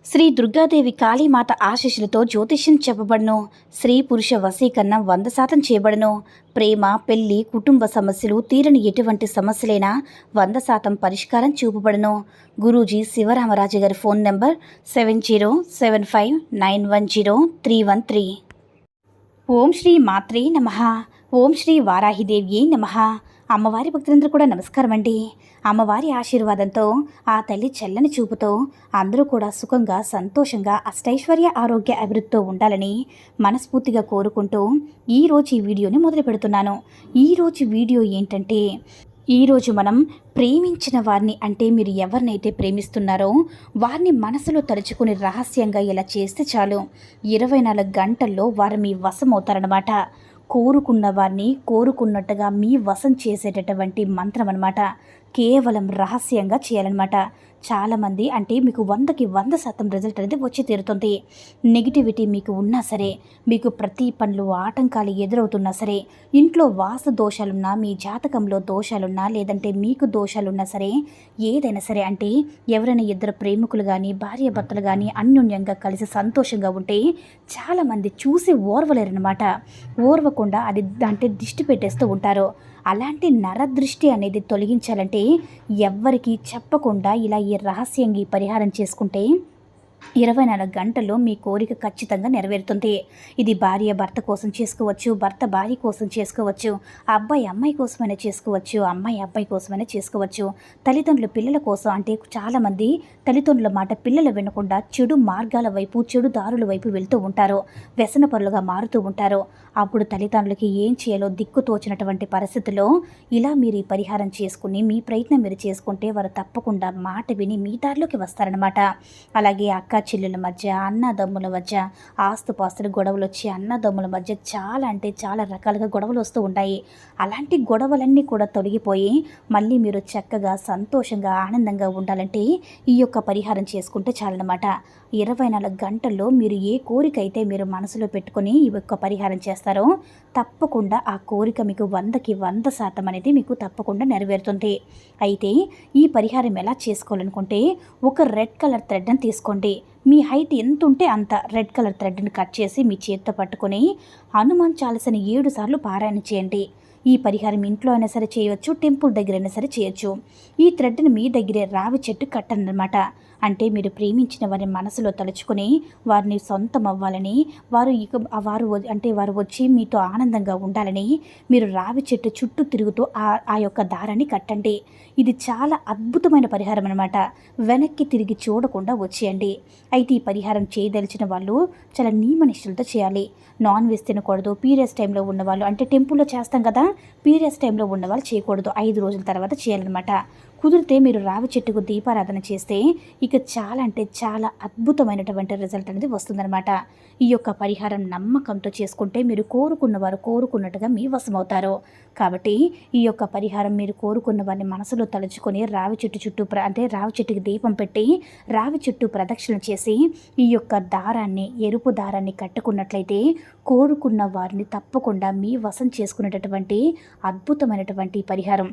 శ్రీ దుర్గాదేవి కాళీమాత ఆశీస్సులతో జ్యోతిష్యం చెప్పబడును. స్త్రీ పురుష వశీకరణం 100% చేయబడును. ప్రేమ, పెళ్లి, కుటుంబ సమస్యలు, తీరని ఎటువంటి సమస్యలైనా 100% పరిష్కారం చూపబడును. గురూజీ శివరామరాజు గారి ఫోన్ నెంబర్ 7075910313. ఓం శ్రీ మాత్రే నమః. ఓం శ్రీ వారాహిదేవ్యే నమః. అమ్మవారి భక్తులందరూ కూడా నమస్కారం అండి. అమ్మవారి ఆశీర్వాదంతో, ఆ తల్లి చల్లని చూపుతో అందరూ కూడా సుఖంగా, సంతోషంగా, అష్టైశ్వర్య, ఆరోగ్య అభివృద్ధితో ఉండాలని మనస్ఫూర్తిగా కోరుకుంటూ ఈరోజు ఈ వీడియోని మొదలు పెడుతున్నాను. ఈరోజు వీడియో ఏంటంటే, ఈరోజు మనం ప్రేమించిన వారిని, అంటే మీరు ఎవరినైతే ప్రేమిస్తున్నారో వారిని మనసులో తలుచుకుని రహస్యంగా ఇలా చేస్తే చాలు 24 గంటల్లో వారు మీ వశం అవుతారనమాట. కోరుకున్న వారిని కోరుకున్నట్టుగా మీ వశం చేసేటటువంటి మంత్రం అనమాట. కేవలం రహస్యంగా చేయాలన్నమాట. చాలామంది అంటే మీకు 100కి 100% రిజల్ట్ అనేది వచ్చి తీరుతుంది. నెగిటివిటీ మీకు ఉన్నా సరే, మీకు ప్రతి పనులు ఆటంకాలు ఎదురవుతున్నా సరే, ఇంట్లో వాస్తు దోషాలున్నా, మీ జాతకంలో దోషాలున్నా, లేదంటే మీకు దోషాలున్నా సరే, ఏదైనా సరే, అంటే ఎవరైనా ఇద్దరు ప్రేమికులు కానీ, భార్య భర్తలు కానీ అన్యోన్యంగా కలిసి సంతోషంగా ఉంటే చాలామంది చూసి ఓర్వలేరనమాట. ఓర్వకుండా అది అంటే దిష్టి పెట్టేస్తూ ఉంటారు. అలాంటి నరదృష్టి అనేది తొలగించాలంటే ఎవ్వరికీ చెప్పకుండా ఇలా ఈ రహస్యంగా పరిహారం చేసుకుంటే 24 గంటల్లో మీ కోరిక ఖచ్చితంగా నెరవేరుతుంది. ఇది భార్య భర్త కోసం చేసుకోవచ్చు, భర్త భార్య కోసం చేసుకోవచ్చు, అబ్బాయి అమ్మాయి కోసమైనా చేసుకోవచ్చు, అమ్మాయి అబ్బాయి కోసమైనా చేసుకోవచ్చు, తల్లిదండ్రులు పిల్లల కోసం. అంటే చాలామంది తల్లిదండ్రుల మాట పిల్లలు వినకుండా చెడు మార్గాల వైపు, చెడు దారుల వైపు వెళ్తూ ఉంటారు, వ్యసనపరులుగా మారుతూ ఉంటారు. అప్పుడు తల్లిదండ్రులకి ఏం చేయాలో దిక్కు తోచినటువంటి పరిస్థితుల్లో ఇలా మీరు ఈ పరిహారం చేసుకుని మీ ప్రయత్నం మీరు చేసుకుంటే వారు తప్పకుండా మాట విని మీ దారిలోకి వస్తారనమాట. అలాగే అక్క చెల్లెల మధ్య, అన్నదమ్ముల మధ్య ఆస్తుపాస్తుల గొడవలు వచ్చి అన్నదమ్ముల మధ్య చాలా అంటే చాలా రకాలుగా గొడవలు వస్తూ ఉంటాయి. అలాంటి గొడవలన్నీ కూడా తొలగిపోయి మళ్ళీ మీరు చక్కగా, సంతోషంగా, ఆనందంగా ఉండాలంటే ఈ యొక్క పరిహారం చేసుకుంటే చాలన్నమాట. 24 గంటల్లో మీరు ఏ కోరిక అయితే మీరు మనసులో పెట్టుకొని ఈ యొక్క పరిహారం చేస్తారో తప్పకుండా ఆ కోరిక మీకు 100కి 100% అనేది మీకు తప్పకుండా నెరవేరుతుంది. అయితే ఈ పరిహారం ఎలా చేసుకోవాలనుకుంటే, ఒక రెడ్ కలర్ థ్రెడ్ని తీసుకోండి. మీ హైట్ ఎంత ఉంటే అంత రెడ్ కలర్ థ్రెడ్ని కట్ చేసి మీ చేతితో పట్టుకొని హనుమాన్ చాలీసాని 7 సార్లు పారాయణ చేయండి. ఈ పరిహారం ఇంట్లో అయినా సరే చేయవచ్చు, టెంపుల్ దగ్గర అయినా సరే చేయొచ్చు. ఈ థ్రెడ్ని మీ దగ్గరే రావి చెట్టు కట్టండి. అంటే మీరు ప్రేమించిన వారిని మనసులో తలుచుకొని వారిని సొంతం అవ్వాలని, వారు వచ్చి మీతో ఆనందంగా ఉండాలని మీరు రావి చెట్టు చుట్టూ తిరుగుతూ ఆ యొక్క దారాన్ని కట్టండి. ఇది చాలా అద్భుతమైన పరిహారం అనమాట. వెనక్కి తిరిగి చూడకుండా వచ్చేయండి. అయితే ఈ పరిహారం చేయదలిచిన వాళ్ళు చాలా నియమనిష్టలతో చేయాలి. నాన్ వెజ్ తినకూడదు. పీరియడ్స్ టైంలో ఉన్నవాళ్ళు, అంటే టెంపుల్లో చేస్తాం కదా, పీరియడ్స్ టైంలో ఉన్నవాళ్ళు చేయకూడదు. 5 రోజుల తర్వాత చేయాలన్నమాట. కుదిరితే మీరు రావి చెట్టుకు దీపారాధన చేస్తే ఇక చాలా అంటే చాలా అద్భుతమైనటువంటి రిజల్ట్ అనేది వస్తుందన్నమాట. ఈ యొక్క పరిహారం నమ్మకంతో చేసుకుంటే మీరు కోరుకున్నవారు కోరుకున్నట్టుగా మీ వశమవుతారు. కాబట్టి ఈ యొక్క పరిహారం మీరు కోరుకున్న వారిని మనసులో తలుచుకొని రావి చెట్టు చుట్టూ అంటే రావి చెట్టుకి దీపం పెట్టి రావి చుట్టూ ప్రదక్షిణ చేసి ఈ యొక్క దారాన్ని, ఎరుపు దారాన్ని కట్టుకున్నట్లయితే కోరుకున్న వారిని తప్పకుండా మీ వశం చేసుకునేటటువంటి అద్భుతమైనటువంటి పరిహారం.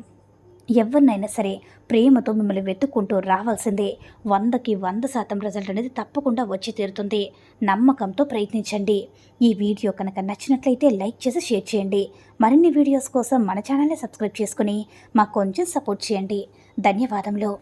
ఎవరినైనా సరే ప్రేమతో మిమ్మల్ని వెతుక్కుంటూ రావాల్సిందే. 100కి 100% రిజల్ట్ అనేది తప్పకుండా వచ్చి తీరుతుంది. నమ్మకంతో ప్రయత్నించండి. ఈ వీడియో కనుక నచ్చినట్లయితే లైక్ చేసి షేర్ చేయండి. మరిన్ని వీడియోస్ కోసం మన ఛానల్ని సబ్స్క్రైబ్ చేసుకుని మాకు కొంచెం సపోర్ట్ చేయండి. ధన్యవాదములు.